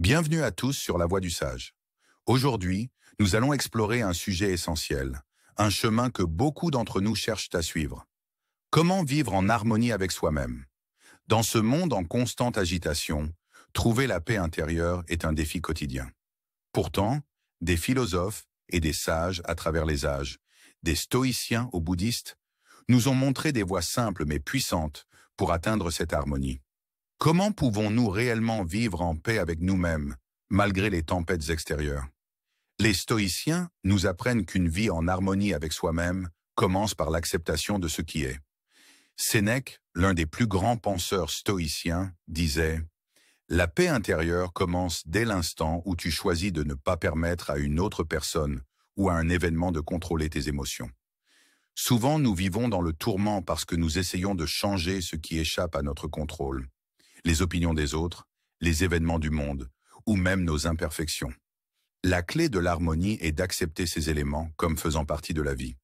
Bienvenue à tous sur La Voie du Sage. Aujourd'hui, nous allons explorer un sujet essentiel, un chemin que beaucoup d'entre nous cherchent à suivre. Comment vivre en harmonie avec soi-même? Dans ce monde en constante agitation, trouver la paix intérieure est un défi quotidien. Pourtant, des philosophes et des sages à travers les âges, des stoïciens aux bouddhistes, nous ont montré des voies simples mais puissantes pour atteindre cette harmonie. Comment pouvons-nous réellement vivre en paix avec nous-mêmes, malgré les tempêtes extérieures? Les stoïciens nous apprennent qu'une vie en harmonie avec soi-même commence par l'acceptation de ce qui est. Sénèque, l'un des plus grands penseurs stoïciens, disait « La paix intérieure commence dès l'instant où tu choisis de ne pas permettre à une autre personne ou à un événement de contrôler tes émotions. » Souvent, nous vivons dans le tourment parce que nous essayons de changer ce qui échappe à notre contrôle. Les opinions des autres, les événements du monde, ou même nos imperfections. La clé de l'harmonie est d'accepter ces éléments comme faisant partie de la vie.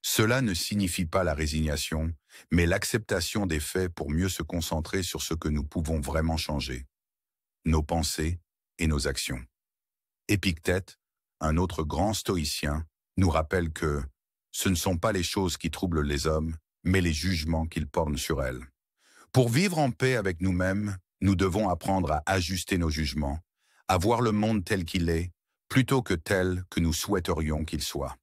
Cela ne signifie pas la résignation, mais l'acceptation des faits pour mieux se concentrer sur ce que nous pouvons vraiment changer, nos pensées et nos actions. Épictète, un autre grand stoïcien, nous rappelle que ce ne sont pas les choses qui troublent les hommes, mais les jugements qu'ils portent sur elles. Pour vivre en paix avec nous-mêmes, nous devons apprendre à ajuster nos jugements, à voir le monde tel qu'il est, plutôt que tel que nous souhaiterions qu'il soit.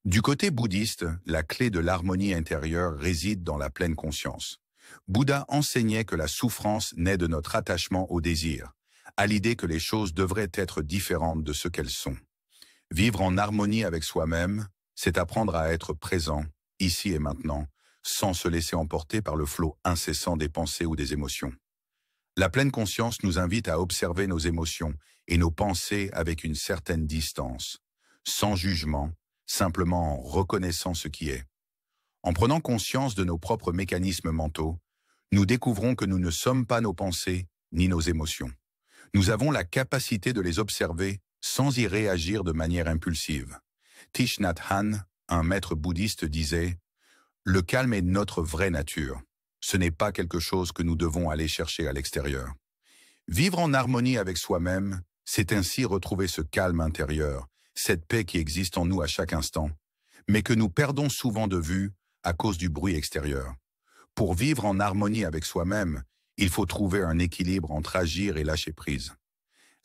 Du côté bouddhiste, la clé de l'harmonie intérieure réside dans la pleine conscience. Bouddha enseignait que la souffrance naît de notre attachement au désir, à l'idée que les choses devraient être différentes de ce qu'elles sont. Vivre en harmonie avec soi-même, c'est apprendre à être présent, ici et maintenant, sans se laisser emporter par le flot incessant des pensées ou des émotions. La pleine conscience nous invite à observer nos émotions et nos pensées avec une certaine distance, sans jugement, simplement en reconnaissant ce qui est. En prenant conscience de nos propres mécanismes mentaux, nous découvrons que nous ne sommes pas nos pensées ni nos émotions. Nous avons la capacité de les observer sans y réagir de manière impulsive. Thich Nhat Hanh, un maître bouddhiste, disait « Le calme est notre vraie nature. Ce n'est pas quelque chose que nous devons aller chercher à l'extérieur. » Vivre en harmonie avec soi-même, c'est ainsi retrouver ce calme intérieur, cette paix qui existe en nous à chaque instant, mais que nous perdons souvent de vue à cause du bruit extérieur. Pour vivre en harmonie avec soi-même, il faut trouver un équilibre entre agir et lâcher prise.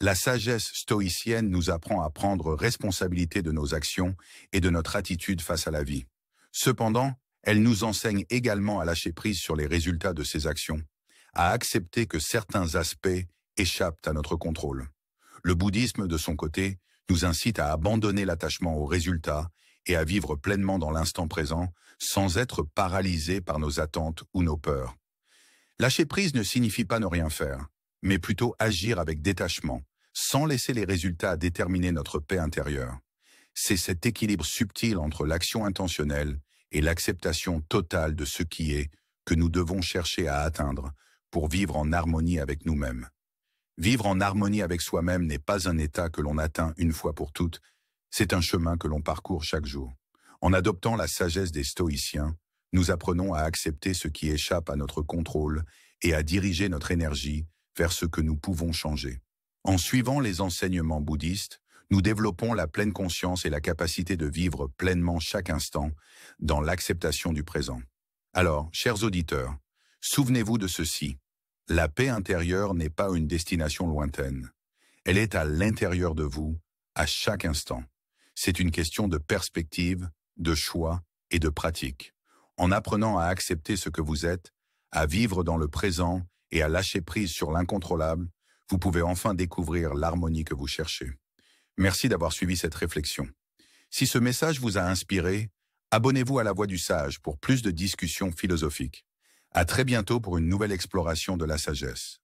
La sagesse stoïcienne nous apprend à prendre responsabilité de nos actions et de notre attitude face à la vie. Cependant, elle nous enseigne également à lâcher prise sur les résultats de ces actions, à accepter que certains aspects échappent à notre contrôle. Le bouddhisme, de son côté, nous incite à abandonner l'attachement aux résultats et à vivre pleinement dans l'instant présent, sans être paralysé par nos attentes ou nos peurs. Lâcher prise ne signifie pas ne rien faire, mais plutôt agir avec détachement, sans laisser les résultats déterminer notre paix intérieure. C'est cet équilibre subtil entre l'action intentionnelle et l'acceptation totale de ce qui est que nous devons chercher à atteindre pour vivre en harmonie avec nous-mêmes. Vivre en harmonie avec soi-même n'est pas un état que l'on atteint une fois pour toutes, c'est un chemin que l'on parcourt chaque jour. En adoptant la sagesse des stoïciens, nous apprenons à accepter ce qui échappe à notre contrôle et à diriger notre énergie vers ce que nous pouvons changer. En suivant les enseignements bouddhistes, nous développons la pleine conscience et la capacité de vivre pleinement chaque instant dans l'acceptation du présent. Alors, chers auditeurs, souvenez-vous de ceci. La paix intérieure n'est pas une destination lointaine. Elle est à l'intérieur de vous, à chaque instant. C'est une question de perspective, de choix et de pratique. En apprenant à accepter ce que vous êtes, à vivre dans le présent et à lâcher prise sur l'incontrôlable, vous pouvez enfin découvrir l'harmonie que vous cherchez. Merci d'avoir suivi cette réflexion. Si ce message vous a inspiré, abonnez-vous à La Voie du Sage pour plus de discussions philosophiques. À très bientôt pour une nouvelle exploration de la sagesse.